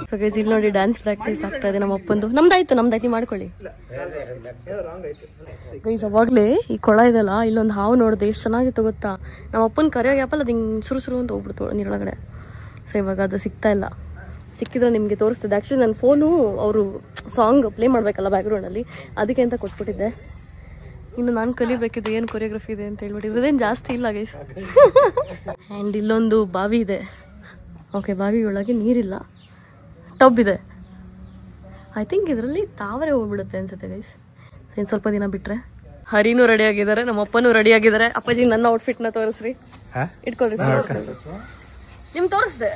ಸೊ ಗೈಸ್ ಇಲ್ಲಿ ನೋಡಿ ಡ್ಯಾನ್ಸ್ ಪ್ರಾಕ್ಟೀಸ್ ಆಗ್ತಾ ಇದೆ ನಮ್ಮ ಅಪ್ಪಂದು. ನಮ್ದಾಯ್ತು ಮಾಡ್ಕೊಳ್ಳಿ ಗೈಸ್. ಅವಾಗ್ಲೇ ಈ ಕೊಳ ಇದೆಲ್ಲ, ಇಲ್ಲೊಂದು ಹಾವು ನೋಡಿದೆ, ಎಷ್ಟು ಚೆನ್ನಾಗಿತ್ತು ಗೊತ್ತಾ. ನಮ್ಮ ಅಪ್ಪನ ಕರೆಯೋ ಗ್ಯಾಪಲ್ಲಿ ಅದು ಹಿಂಗೆ ಸುರು ಅಂತ ಹೋಗ್ಬಿಡ್ತು ನೀರೊಳಗಡೆ. ಸೊ ಇವಾಗ ಅದು ಸಿಗ್ತಾ ಇಲ್ಲ. ಸಿಕ್ಕಿದ್ರೆ ನಿಮಗೆ ತೋರಿಸ್ತದೆ. ಆ್ಯಕ್ಚುಲಿ ನನ್ನ ಫೋನು ಅವರು ಸಾಂಗ್ ಪ್ಲೇ ಮಾಡಬೇಕಲ್ಲ ಬ್ಯಾಕ್ಗ್ರೌಂಡಲ್ಲಿ, ಅದಕ್ಕೆ ಅಂತ ಕೊಟ್ಬಿಟ್ಟಿದ್ದೆ. ಇನ್ನು ನಾನು ಕಲಿಬೇಕಿದೆ ಏನು ಕೊರಿಯೋಗ್ರಫಿ ಇದೆ ಅಂತ ಹೇಳ್ಬಿಟ್ಟು. ಇದ್ರದ್ದೇನು ಜಾಸ್ತಿ ಇಲ್ಲ ಗೈಸ್. ಆ್ಯಂಡ್ ಇಲ್ಲೊಂದು ಬಾವಿ ಇದೆ. ಓಕೆ, ಬಾವಿ ಒಳಗೆ ನೀರಿಲ್ಲ, ಟಬ್ ಇದೆ. ಐ ಥಿಂಕ್ ಇದರಲ್ಲಿ ತಾವರೆ ಹೋಗ್ಬಿಡುತ್ತೆ ಅನ್ಸುತ್ತೆ ಗೈಸ್. ಇನ್ನು ಸ್ವಲ್ಪ ದಿನ ಬಿಟ್ಟರೆ. ಹರಿನೂ ರೆಡಿ ಆಗಿದ್ದಾರೆ, ನಮ್ಮ ಅಪ್ಪನೂ ರೆಡಿ ಆಗಿದ್ದಾರೆ. ಅಪ್ಪಾಜಿ ನನ್ನ ಔಟ್ಫಿಟ್ನ ತೋರಿಸ್ರಿ, ಇಟ್ಕೊಳ್ರಿ. ನಿಮ್ ತೋರಿಸ್ದೆ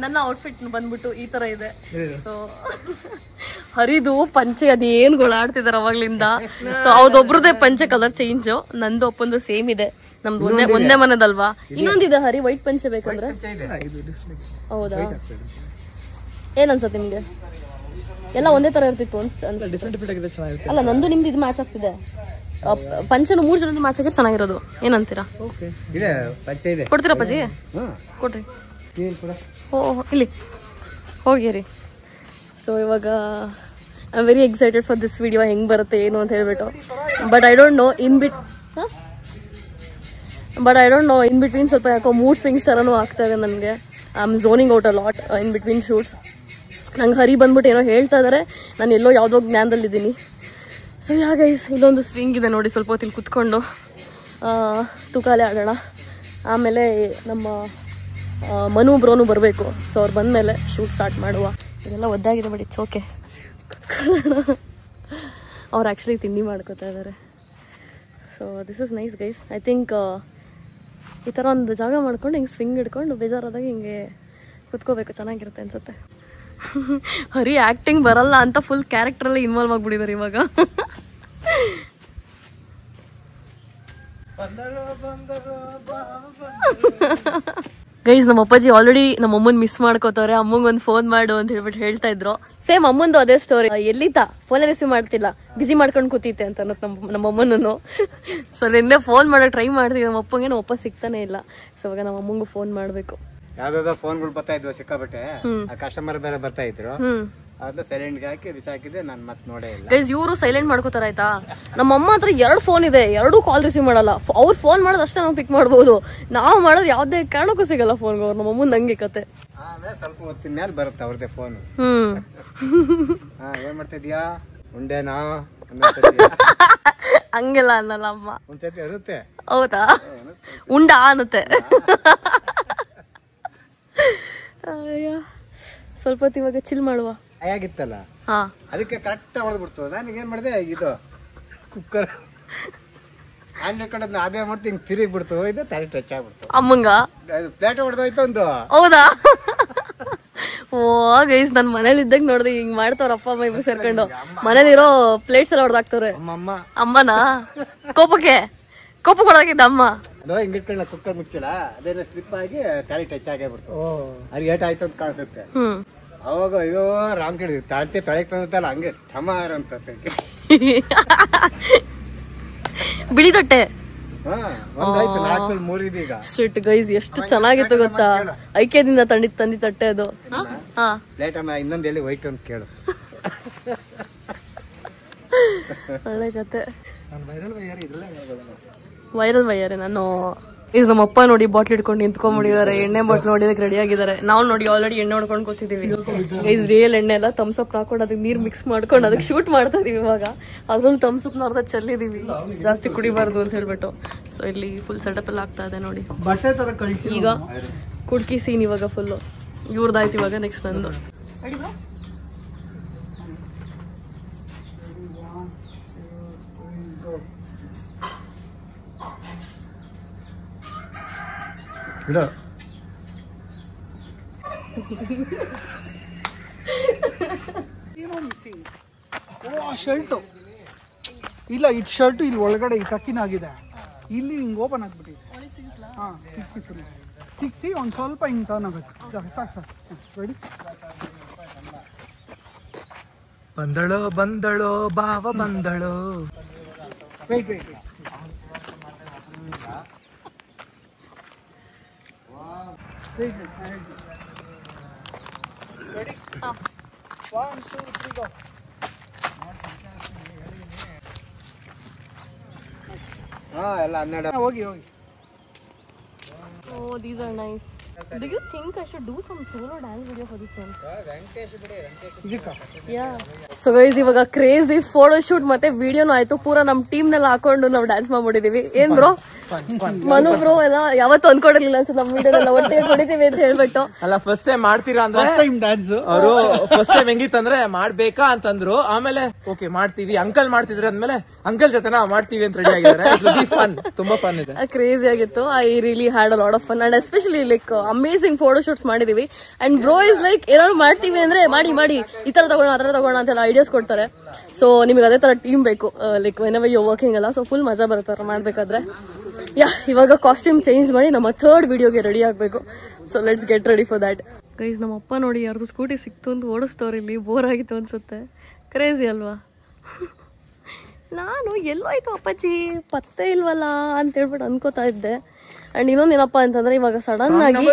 ನನ್ನ ಔಟ್ಫಿಟ್ ಬಂದ್ಬಿಟ್ಟು ಈ ತರ ಇದೆ. ಸೊ ಹರಿದು ಪಂಚೆ ಅದೇನ್ ಗೋಳಾಡ್ತಿದಾರೆ ಅವಾಗ್ಲಿಂದ. ಸೊ ಅವ್ರದೊಬ್ರದೇ ಪಂಚೆ ಕಲರ್ ಚೇಂಜ್, ನಂದು ಒಪ್ಪಂದು ಸೇಮ್ ಇದೆ. ನಮ್ದು ಒಂದೇ ಮನದಲ್ವಾ. ಇನ್ನೊಂದಿದೆ ಹರಿ, ವೈಟ್ ಪಂಚೆ ಬೇಕಂದ್ರೆ. ಹೌದಾ, ಏನ್ ಅನ್ಸತ್ತೆ ನಿಮ್ಗೆ? ಎಲ್ಲ ಒಂದೇ ತರ ಇರ್ತಿತ್ತು ಅಲ್ಲ? ನಂದು ನಿಮ್ದು ಇದು ಮ್ಯಾಚ್ ಆಗ್ತಿದೆ. ಪಂಚನು 3 ಜನದ್ದು ಮ್ಯಾಚ್ ಆಗಿ ಚೆನ್ನಾಗಿರೋದು. ಏನಂತೀರಾ? ಕೊಡ್ತೀರಾ ಪಜಿ? ಕೊಡ್ರಿ. ಇಲ್ಲಿ ಹೋಗಿರಿ. ಸೊ ಇವಾಗ I am very excited for this video. ಹೆಂಗ್ ಬರುತ್ತೆ ಏನು ಅಂತ ಹೇಳ್ಬಿಟ್ಟು. But I don't know in between ಸ್ವಲ್ಪ ಯಾಕೋ ಮೂಡ್ ಸ್ವಿಂಗ್ಸ್ ಥರನೂ ಆಗ್ತಾ ಇದೆ ನನಗೆ. I am zoning out a lot in between shoots. ನಂಗೆ ಹರಿ ಬಂದ್ಬಿಟ್ಟು ಏನೋ ಹೇಳ್ತಾ ಇದ್ದಾರೆ, ನಾನು ಎಲ್ಲೋ ಯಾವುದೋ ಜ್ಞಾನದಲ್ಲಿದ್ದೀನಿ. ಸೊ ಗೈಸ್ ಇಲ್ಲೊಂದು ಸ್ವಿಂಗ್ ಇದೆ ನೋಡಿ, ಸ್ವಲ್ಪ ಹೊತ್ತಿಲ್ಲಿ ಕುತ್ಕೊಂಡು ತೂಕಾಲೆ ಆಡೋಣ. ಆಮೇಲೆ ನಮ್ಮ ಮನು ಬ್ರೋನು ಬರಬೇಕು. ಸೊ ಅವ್ರು ಬಂದಮೇಲೆ ಶೂಟ್ ಸ್ಟಾರ್ಟ್ ಮಾಡುವ. ಇದೆಲ್ಲ ಒದ್ದಾಗಿದೆ ಬಟ್ ಇಟ್ಸ್ ಓಕೆ, ಕುತ್ಕೊಳ್ಳೋಣ. ಅವ್ರು ಆ್ಯಕ್ಚುಲಿ ತಿಂಡಿ ಮಾಡ್ಕೋತಾ ಇದ್ದಾರೆ. So this is nice guys. I think ಈ ಥರ ಒಂದು ಜಾಗ ಮಾಡ್ಕೊಂಡು ಹಿಂಗೆ ಸ್ವಿಂಗ್ ಹಿಡ್ಕೊಂಡು ಬೇಜಾರಾದಾಗ ಹಿಂಗೆ ಕುತ್ಕೋಬೇಕು, ಚೆನ್ನಾಗಿರುತ್ತೆ ಅನ್ಸುತ್ತೆ. ಹರಿ ಆ್ಯಕ್ಟಿಂಗ್ ಬರಲ್ಲ ಅಂತ ಫುಲ್ ಕ್ಯಾರೆಕ್ಟ್ರಲ್ಲಿ ಇನ್ವಾಲ್ವ್ ಆಗ್ಬಿಟ್ಟಿದ್ದಾರೆ ಇವಾಗ. ಗೈಸ್ ನಮ್ಮ ಅಪ್ಪಾಜಿ ಆಲ್ರೆಡಿ ನಮ್ಮ ಅಮ್ಮನ್ ಮಿಸ್ ಮಾಡ್ಕೋತಾರೆ. ಅಮ್ಮಂಗ್ ಒಂದು ಫೋನ್ ಮಾಡು ಅಂತ ಹೇಳ್ಬಿಟ್ಟು ಹೇಳ್ತಾ ಇದ್ರು. ಸೇಮ್ ಅಮ್ಮಂದು ಅದೇ ಸ್ಟೋರಿ. ಎಲ್ಲಿತ್ತ ಫೋನೇ ರಿಸೀವ್ ಮಾಡ್ತಿಲ್ಲ, ಬಿಸಿ ಮಾಡ್ಕೊಂಡು ಕೂತಿತ್ತೆ ಅಂತ ಅನ್ನೋದು ನಮ್ಮ ಅಮ್ಮನೂ. ಸೊ ನಿನ್ನೆ ಫೋನ್ ಮಾಡೋ ಟ್ರೈ ಮಾಡ್ತೀವಿ ನಮ್ಮ ಅಪ್ಪಂಗೆ, ನಮ್ಮ ಅಪ್ಪ ಸಿಗ್ತಾನೆ ಇಲ್ಲ. ಸೊ ಇವಾಗ ನಮ್ಮ ಅಮ್ಮಂಗೂ ಫೋನ್ ಮಾಡ್ಬೇಕು. ಯಾವ್ದಾವ್ದೋ ಫೋನ್ಗಳು ಬರ್ತಾ ಇದ್ವು ಸಿಕ್ಕಾಬಟ್ಟೆ. ಕಸ್ಟಮರ್ ಬೇರೆ ಬರ್ತಾ ಇದ್ರು, ಅದನ್ನ ಸೈಲೆಂಟ್ ಹಾಕಿ ಬಿಸಾಕಿದ್ರೆ ನಾನು ಮತ್ತೆ ನೋಡೇ ಇಲ್ಲ. ಗೈಸ್ ಇವರು ಸೈಲೆಂಟ್ ಮಾಡ್ಕೋತಾರ ಆಯ್ತಾ. ನಮ್ಮ ಅಮ್ಮ ಹತ್ರ 2 ಫೋನ್ ಇದೆ, 2 ಕಾಲ್ ರಿಸೀವ್ ಮಾಡಲ್ಲ. ಅವ್ರು ಫೋನ್ ಮಾಡೋದು ಅಷ್ಟೇ ನಾವು ಪಿಕ್ ಮಾಡ್ಬೋದು, ನಾವು ಮಾಡೋದು ಯಾವ್ದೇ ಕಾರಣಕ್ಕೂ ಸಿಗಲ್ಲ ಫೋನ್. ಅವ್ರು ನಮ್ಮ ಅಮ್ಮನ ನಂಗೆ ಕತೆ. ಆಮೇಲೆ ಸ್ವಲ್ಪ ಹೊತ್ತಿನ ಮೇಲೆ ಬರುತ್ತೆ ಅವ್ರದ್ದೇ ಫೋನ್. ಏನ್ ಮಾಡ್ತಾ ಇದೀಯಾ ಉಂಡೆನಾ ಹಂಗೆಲ್ಲ ಅನ್ನಲ್ಲ ಅಮ್ಮ. ಒಂದ್ಸತಿ ಇರುತ್ತೆ. ಹೌದಾ, ಉಂಡ ಅನ್ನುತ್ತೆ. ಸ್ವಲ್ಪ ಹೊತ್ತು ಇವಾಗ ಚಿಲ್ ಮಾಡುವ. ಆಗಿತ್ತಲ್ಲ ಅದಕ್ಕೆ ಕರೆಕ್ಟ್ ಹೊಡೆದ್ಬಿಡ್ತು. ನನಗೆ ಏನ್ ಮಾಡಿದೆ, ಇದು ಕುಕ್ಕರ್ ಹ್ಯಾಂಡ್ ಕಡೆ ಅದೇ ಮಾಡ್ತು, ಹಿಂಗ್ ತಿರುಗಿ ಬಿಡ್ತು. ಇದು ತಲೆ ಟಚ್ ಆಗ್ಬಿಡ್ತು. ಅಮ್ಮಂಗ ಪ್ಲೇಟ್ ಹೊಡೆದೋಯ್ತು ಒಂದು. ಹೌದಾ, ಗೈಸ್ ನನ್ ಮನೇಲಿ ಇದ್ದಾಗ ನೋಡ್ದೆ ಹಿಂಗ್ ಮಾಡ್ತಾವ್ರ ಅಪ್ಪ ಅಮ್ಮ ಇಬ್ರು ಸೇರ್ಕೊಂಡು ಮನೇಲಿರೋ ಪ್ಲೇಟ್ಸ್ ಎಲ್ಲ ಹೊಡೆದಾಕ್ತವ್ರೆ. ಅಮ್ಮನಾ ಕೋಪಕ್ಕೆ ಹೊಡೆದಾಕಿದ್ದ ಅಮ್ಮ. ಹಿಂಗಿಟ್ಕೊಂಡ ಕುಕ್ಕರ್ ಮುಚ್ಚಳ ಅದೇನ ಸ್ಲಿಪ್ ಆಗಿ ತಲೆ ಟಚ್ ಆಗೇ ಬಿಡ್ತು. ಅದು ಏಟ್ ಆಯ್ತು ಅಂತ ಕಾಣಿಸುತ್ತೆ. ಅವಾಗ ಅಯ್ಯೋ ರಾಮ್ ಕೇಳಿದ್ವಿ ತಾಳ್ತೆ ತಳಕ್ ತಂದಲ್ಲ ಹಂಗೆ ಟಮಾರ್ ಅಂತ ಬಿಳಿ ತಟ್ಟೆ. ಒಂದಾಯ್ತು 4 3 ಶಿಟ್ ಗೈಸ್ ಎಷ್ಟು ಚೆನ್ನಾಗಿತ್ತು ಗೊತ್ತಾ, ಐಕ್ಯದಿಂದ ತಂದಿ ತಟ್ಟೆ ಅದು. ಲೇಟ್ ಅಮ್ಮ ಇನ್ನೊಂದು ಎಲ್ಲಿ ವೈಟ್ ಅಂತ ಕೇಳು. ಒಳ್ಳೆ ಕತೆ. ವೈರಲ್ ವೈಯರ್ ನಾನು ಈಗ ನಮ್ಮಪ್ಪ ನೋಡಿ ಬಾಟ್ಲ್ ಇಟ್ಕೊಂಡು ನಿಂತ್ಕೊಂಡ್ಬಿಟ್ಟಿದ್ದಾರೆ, ಎಣ್ಣೆ ಬಾಟ್ಲ್ ನೋಡಿದಕ್ಕೆ ರೆಡಿ ಆಗಿದ್ದಾರೆ. ನಾವು ನೋಡಿ ಆಲ್ರೆಡಿ ಎಣ್ಣೆ ಹೊಡ್ಕೊಂಡು ಕೂತಿದೀವಿ. ಗೈಸ್ ರಿಯಲ್ ಎಣ್ಣೆ ಎಲ್ಲ ಥಮ್ಸಪ್ ಹಾಕೊಂಡು ಅದಕ್ಕೆ ನೀರ್ ಮಿಕ್ಸ್ ಮಾಡ್ಕೊಂಡು ಅದಕ್ಕೆ ಶೂಟ್ ಮಾಡ್ತಾ ಇದೀವಿ. ಇವಾಗ ಅದ್ರಲ್ಲಿ ಥಮ್ಸಪ್ ಅರ್ಧ ಚೆಲ್ಲಿದೀವಿ, ಜಾಸ್ತಿ ಕುಡಿಬಾರ್ದು ಅಂತ ಹೇಳ್ಬಿಟ್ಟು. ಸೊ ಇಲ್ಲಿ ಫುಲ್ ಸೆಟಪ್ ಎಲ್ಲ ಆಗ್ತಾ ಇದೆ ನೋಡಿ. ಈಗ ಕುಡ್ಕಿ ಸೀನ್ ಇವಾಗ ಫುಲ್ಲು ಇವ್ರದಾಯ್ತು. ಇವಾಗ ನೆಕ್ಸ್ಟ್ ನಂದು. ಶರ್ಟು ಇಲ್ಲ, ಇದು ಶರ್ಟು ಇಲ್ಲಿ ಒಳಗಡೆ ಈ ಕಕ್ಕಿನಾಗಿದೆ, ಇಲ್ಲಿ ಹಿಂಗೆ ಓಪನ್ ಆಗ್ಬಿಟ್ಟಿದೆ. ಹಾಂ 60 ಫುಲ್ 60 ಒಂದು ಸ್ವಲ್ಪ ಹಿಂಗೆ ಟರ್ನ್ ಆಗುತ್ತೆ. ಸಾಕು ರೆಡಿ. ಬಂದಳೋ ಬಾವ ಬಂದಳೋ. Weight ready. 1 2 3 ಗೋ. ಎಲ್ಲ 12 ಹೋಗಿ. Oh, these are nice. Do you think I should do some solo dance video for this one? Yeah. So guys, ಇವಾಗ ಕ್ರೇಜಿ ಫೋಟೋ ಶೂಟ್ ಮತ್ತೆ ವಿಡಿಯೋನು ಆಯ್ತು. ಪೂರಾ ನಮ್ ಟೀಮ್ ನೆಲ್ಲ ಹಾಕೊಂಡು ನಾವು ಡ್ಯಾನ್ಸ್ ಮಾಡ್ಬಿಟ್ಟಿದೀವಿ. ಏನ್ ಬ್ರೋ ಮನು ಬ್ರೋ ಎಲ್ಲ ಯಾವತ್ತೂ ಅನ್ಕೊಂಡಿರ್ಲಿಲ್ಲ ಅನ್ಸುತ್ತೆ ನಮ್ ವಿಡಿಯೋದೆಲ್ಲ ಒಟ್ಟಿಗೆ ಕೊಡಿತೀವಿ ಅಂತ ಹೇಳ್ಬಿಟ್ಟು. ಅಲ್ಲ ಫಸ್ಟ್ ಟೈಮ್ ಮಾಡ್ತೀರಾ ಅಂದ್ರೆ ಡ್ಯಾನ್ಸ್ ಅವರು ಫಸ್ಟ್ ಟೈಮ್ ಹೆಂಗಿತ್ತಂದ್ರೆ ಮಾಡ್ಬೇಕಾ ಅಂತಂದ್ರು. ಆಮೇಲೆ ಓಕೆ ಮಾಡ್ತೀವಿ, ಅಂಕಲ್ ಮಾಡ್ತಿದ್ರೆ ಅಂದ್ಮೇಲೆ ಅಂಕಲ್ ಜೊತೆ ನಾವು ಮಾಡ್ತೀವಿ ಅಂತ ರೆಡಿ ಆಗಿದ್ದಾರೆ. ಫನ್, ತುಂಬಾ ಫನ್ ಇದೆ. ಕ್ರೇಜಿ ಆಗಿತ್ತು. I really had a lot of fun and especially like amazing photo shoots ಮಾಡಿದೀವಿ. ಅಂಡ್ ಬ್ರೋ ಇಸ್ ಲೈಕ್ ಏನಾದ್ರು ಮಾಡ್ತೀವಿ ಅಂದ್ರೆ ಮಾಡಿ ಈ ತರ ತಗೋಣ ಆ ತರ ತಗೋಣ ಅಂತೆಲ್ಲ ಐಡಿಯಾಸ್ ಕೊಡ್ತಾರೆ. ಸೊ ನಿಮಗೆ ಅದೇ ತರ ಟೀಮ್ ಬೇಕು ಲೈಕ್ ವೆನೆವರ್ ಯು ವರ್ಕಿಂಗ್ ಅಲ್ಲ. ಸೊ ಫುಲ್ ಮಜಾ ಬರುತ್ತೆ ಮಾಡ್ಬೇಕಾದ್ರೆ. ಇವಾಗ ಕಾಸ್ಟ್ಯೂಮ್ ಚೇಂಜ್ ಮಾಡಿ ನಮ್ಮ 3rd ವಿಡಿಯೋಗೆ ರೆಡಿ ಆಗ್ಬೇಕು. So let's get ready for that. Guys ನಮ್ಮ ಅಪ್ಪ ನೋಡಿ ಯಾರ್ದು ಸ್ಕೂಟಿ ಸಿಕ್ತು ಅಂತ ಓಡಿಸ್ತವ್ರು. ಇಲ್ಲಿ ಬೋರ್ ಆಗಿತ್ತು ಅನ್ಸುತ್ತೆ. ಕ್ರೇಜಿ ಅಲ್ವಾ? ನಾನು ಎಲ್ಲೋಯ್ತು ಅಪ್ಪಾಜಿ ಪತ್ತೆ ಇಲ್ವಲ್ಲ ಅಂತ ಹೇಳ್ಬಿಟ್ಟು ಅನ್ಕೋತಾ ಇದ್ದೆ. ಅಂಡ್ ಇನ್ನೊಂದೇನಪ್ಪ ಅಂತಂದ್ರೆ ಇವಾಗ ಸಡನ್ ಆಗಿ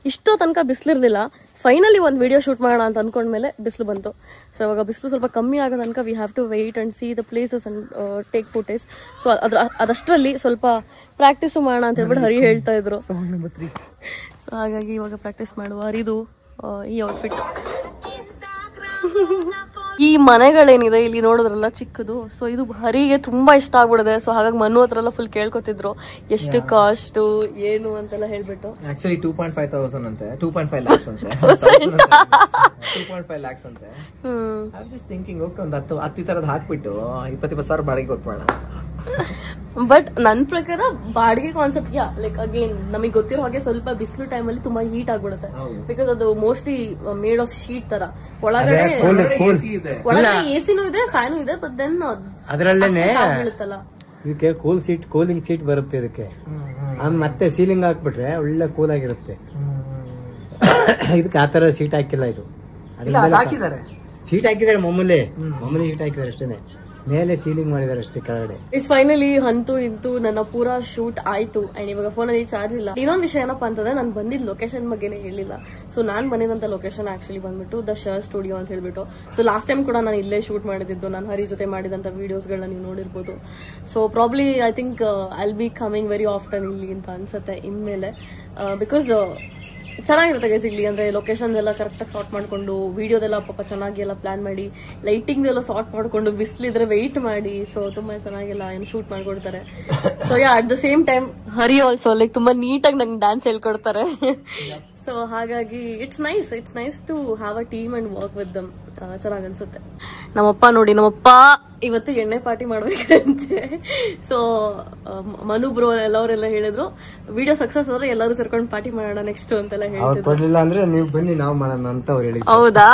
ಇಷ್ಟೋ ತನಕ ಬಿಸಿಲಿರ್ಲಿಲ್ಲ. ಫೈನಲಿ ಒಂದು ವಿಡಿಯೋ ಶೂಟ್ ಮಾಡೋಣ ಅಂತ ಅನ್ಕೊಂಡ್ಮೇಲೆ ಬಿಸಿಲು ಬಂತು. ಸೊ ಇವಾಗ ಬಿಸಿಲು ಸ್ವಲ್ಪ ಕಮ್ಮಿ ಆಗೋ ತನಕ we have to wait and see the places and take footage. So ಅದಷ್ಟರಲ್ಲಿ ಸ್ವಲ್ಪ ಪ್ರಾಕ್ಟೀಸು ಮಾಡೋಣ ಅಂತ ಹೇಳ್ಬಿಟ್ಟು ಹರಿ ಹೇಳ್ತಾ ಇದ್ರು. ಸೊ ಹಾಗಾಗಿ ಇವಾಗ ಪ್ರಾಕ್ಟೀಸ್ ಮಾಡುವ. ಹರಿದು ಈ ಔಟ್ಫಿಟ್. ಈ ಮನೆಗಳೇನಿದೆ ಇಲ್ಲಿ ನೋಡಿದ್ರಲ್ಲ ಚಿಕ್ಕದು. ಸೊ ಇದು ಹರಿಗೆ ತುಂಬಾ ಇಷ್ಟ ಆಗ್ಬಿಡಿದೆ. ಸೊ ಹಾಗಾಗಿ ಮನು ಹತ್ರ ಎಲ್ಲ ಫುಲ್ ಕೇಳ್ಕೊತಿದ್ರು ಎಷ್ಟು ಕಾಸ್ಟ್ ಏನು ಅಂತೆಲ್ಲ ಹೇಳ್ಬಿಟ್ಟು. ಆಕ್ಚುಲಿ 2.5,000 ಅಂತೆ, 2.5 lakhs ಅಂತೆ, 2.5 lakhs ಅಂತೆ. ಐ ಜಸ್ಟ್ ಥಿಂಕಿಂಗ್ ಓಕೆ ಒಂದು 10 ತರದ್ ಹಾಕ್ಬಿಟ್ಟು 20 ಸಾವಿರ ಬಾಡಿಗೆ ಕೊಟ್ಬಿಡೋಣ. ಬಟ್ ನನ್ ಪ್ರಕಾರ ಬಾಡಿಗೆ ಕಾನ್ಸೆಪ್ಟ್ ಲೈಕ್ ಅಗೇನ್ ನಮಗೆ ಗೊತ್ತಿರೋ ಹಾಗೆ ಸ್ವಲ್ಪ ಬಿಸಿಲು ಟೈಮಲ್ಲಿ ತುಂಬಾ ಹೀಟ್ ಆಗ್ಬಿಡುತ್ತೆ. ಬಿಕಾಸ್ ಅದು ಮೋಸ್ಟ್ಲಿ ಮೇಡ್ ಆಫ್ ಶೀಟ್ ತರ. ಒಳಗಡೆ ಎಸಿನೂ ಇದೆ, ಫ್ಯಾನು ಇದೆ. ಬಟ್ ದೆನ್ ಅದ್ರಲ್ಲೇನೆ ಬೀಳುತ್ತಲ್ಲ ಇದಕ್ಕೆ ಕೂಲಿಂಗ್ ಸೀಟ್ ಬರುತ್ತೆ ಇದಕ್ಕೆ. ಮತ್ತೆ ಸೀಲಿಂಗ್ ಹಾಕ್ಬಿಟ್ರೆ ಒಳ್ಳೆ ಕೂಲ್ ಆಗಿರುತ್ತೆ. ಇದಕ್ಕೆ ಆತರ ಸೀಟ್ ಹಾಕಿಲ್ಲ. ಇದು ಸೀಟ್ ಹಾಕಿದ್ದಾರೆ ಮಾಮೂಲಿ ಸೀಟ್ ಹಾಕಿದ್ದಾರೆ ಅಷ್ಟೇನೆ. ಮೇಲೆ ಸೀಲಿಂಗ್ ಮಾಡಿದ್ದಾರೆ ಅಷ್ಟೇ ಕೆಳಗಡೆ. ಇಟ್ಸ್ ಫೈನಲಿ ಅಂತೂ ಇಂತೂ ನನ್ನ ಪೂರಾ ಶೂಟ್ ಆಯ್ತು. ಅಂಡ್ ಇವಾಗ ಫೋನಲ್ಲಿ ಚಾರ್ಜ್ ಇಲ್ಲ. ಇನ್ನೊಂದು ವಿಷಯ ಏನಪ್ಪಾ ಅಂತಂದ್ರೆ ನಾನು ಬಂದಿದ್ದ ಲೊಕೇಶನ್ ಬಗ್ಗೆನೇ ಹೇಳಿಲ್ಲ. ಸೊ ನಾನ್ ಬಂದಿದ್ದಂತ ಲೊಕೇಶನ್ ಆಕ್ಚುಲಿ ಬಂದ್ಬಿಟ್ಟು ದ ಶರ್ ಸ್ಟುಡಿಯೋ ಅಂತ ಹೇಳ್ಬಿಟ್ಟು. ಸೊ ಲಾಸ್ಟ್ ಟೈಮ್ ಕೂಡ ನಾನು ಇಲ್ಲೇ ಶೂಟ್ ಮಾಡಿದ್ದು. ನಾನು ಹರಿ ಜೊತೆ ಮಾಡಿದಂತ ವಿಡಿಯೋಸ್ಗಳನ್ನ ನೀವು ನೋಡಿರ್ಬೋದು. So probably I think I will be coming very often ಇಲ್ಲಿ ಅಂತ ಅನ್ಸುತ್ತೆ ಇನ್ಮೇಲೆ. ಬಿಕಾಸ್ ಚೆನ್ನಾಗಿರುತ್ತೆ ಗೈಸ್ ಇಲ್ಲಿ. ಅಂದ್ರೆ ಲೊಕೇಶನ್ ಎಲ್ಲ ಕರೆಕ್ಟ್ ಆಗಿ ಸಾರ್ಟ್ ಮಾಡ್ಕೊಂಡು ವಿಡಿಯೋದೆಲ್ಲ ಪಾಪ ಚೆನ್ನಾಗಿ ಎಲ್ಲ ಪ್ಲಾನ್ ಮಾಡಿ ಲೈಟಿಂಗ್ ಎಲ್ಲ ಸಾರ್ಟ್ ಮಾಡ್ಕೊಂಡು ಬಿಸಿಲಿದ್ರೆ ವೆಯ್ಟ್ ಮಾಡಿ. ಸೊ ತುಂಬಾ ಚೆನ್ನಾಗೆಲ್ಲ ಏನು ಶೂಟ್ ಮಾಡ್ಕೊಡ್ತಾರೆ. So at the same time Hari also like ತುಂಬಾ ನೀಟಾಗಿ ನಂಗೆ ಡ್ಯಾನ್ಸ್ ಹೇಳ್ಕೊಡ್ತಾರೆ. ಸೊ ಹಾಗಾಗಿ it's nice to have a team and work with them. ಚೆನ್ನಾಗಿ ಅನ್ಸುತ್ತೆ. ನಮ್ಮಪ್ಪ ನೋಡಿ, ನಮ್ಮಪ್ಪ ಇವತ್ತು ಎಣ್ಣೆ ಪಾರ್ಟಿ ಮಾಡ್ಬೇಕಂತೆ. ಸೊ ಮನು ಬ್ರೋ ಎಲ್ಲವರೆಲ್ಲ ಹೇಳಿದ್ರು ವಿಡಿಯೋ ಸಕ್ಸಸ್ ಆದ್ರೆ ಎಲ್ಲರೂ ಸೇರ್ಕೊಂಡು ಪಾರ್ಟಿ ಮಾಡೋಣ ನೆಕ್ಸ್ಟ್ ಅಂತೆಲ್ಲ ಅವ್ರು ಹೇಳ್ತಿದ್ರು. ಕೊಡ್ಲಿಲ್ಲ ಅಂದ್ರೆ ನೀವು ಬನ್ನಿ ನಾವು ಮಾಡೋಣ ಅಂತ ಅವ್ರು ಹೇಳಿ. ಹೌದಾ?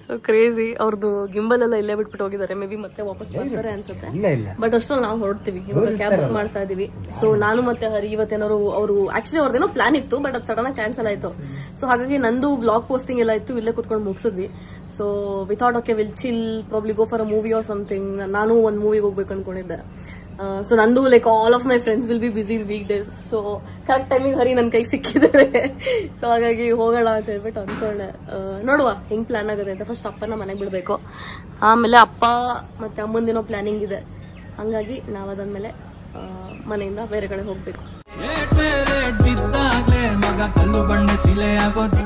So crazy. ಅವ್ರದ್ದು ಗಿಂಬಲ್ ಎಲ್ಲ ಇಲ್ಲೇ ಬಿಟ್ಬಿಟ್ಟು ಹೋಗಿದ್ದಾರೆ. ಮೇ ಬಿ ಮತ್ತೆ ವಾಪಸ್ ಬರ್ತಾರೆ ಅನ್ಸುತ್ತೆ. ಇಲ್ಲ ಬಟ್ ಅಷ್ಟ್ರಲ್ಲಿ ನಾವು ಹೊರಡ್ತೀವಿ. ಇವಾಗ ಕ್ಯಾಬ್ ಬುಕ್ ಮಾಡ್ತಾ ಇದೀವಿ. ಸೊ ನಾನು ಮತ್ತೆ ಹರಿ ಇವತ್ತೇನಾದ್ರು ಅವರು ಆಕ್ಚುಲಿ ಅವ್ರದ್ದೇನೋ ಪ್ಲಾನ್ ಇತ್ತು, ಬಟ್ ಅದು ಸಡನ್ ಆಗಿ ಕ್ಯಾನ್ಸಲ್ ಆಯ್ತು. ಸೊ ಹಾಗಾಗಿ ನಂದು ವ್ಲಾಗ್ ಪೋಸ್ಟಿಂಗ್ ಎಲ್ಲ ಇತ್ತು, ಇಲ್ಲೇ ಕುತ್ಕೊಂಡು ಮುಗಿಸಿದ್ವಿ. So without okay will chill probably go for a movie or something. ನಾನು ಒಂದು ಮೂವಿಗೆ ಹೋಗ್ಬೇಕು ಅನ್ಕೊಂಡಿದ್ದೆ. ಸೊ ನಂದು like all of my friends will be busy weekdays. So correct ಟೈಮಿಗೆ ಹರಿ ನನ್ನ ಕೈಗೆ ಸಿಕ್ಕಿದ್ದಾರೆ. ಸೊ ಹಾಗಾಗಿ ಹೋಗೋಣ ಅಂತ ಹೇಳ್ಬಿಟ್ಟು ಅನ್ಕೊಂಡೆ. ನೋಡುವ ಹೆಂಗ್ ಪ್ಲಾನ್ ಆಗುತ್ತೆ ಅಂತ. ಫಸ್ಟ್ ಅಪ್ಪನ ಮನೆಗೆ ಬಿಡ್ಬೇಕು, ಆಮೇಲೆ ಅಪ್ಪ ಮತ್ತೆ ಅಮ್ಮಂದೇನೋ ಪ್ಲಾನಿಂಗ್ ಇದೆ. ಹಂಗಾಗಿ ನಾವ್ ಅದಾದ್ಮೇಲೆ ಮನೆಯಿಂದ ಬೇರೆ ಕಡೆ ಹೋಗ್ಬೇಕು. ಮಗ ಕಲ್ಲು ಬಂಡೆ ಸಿಲೆ ಆಗೋದು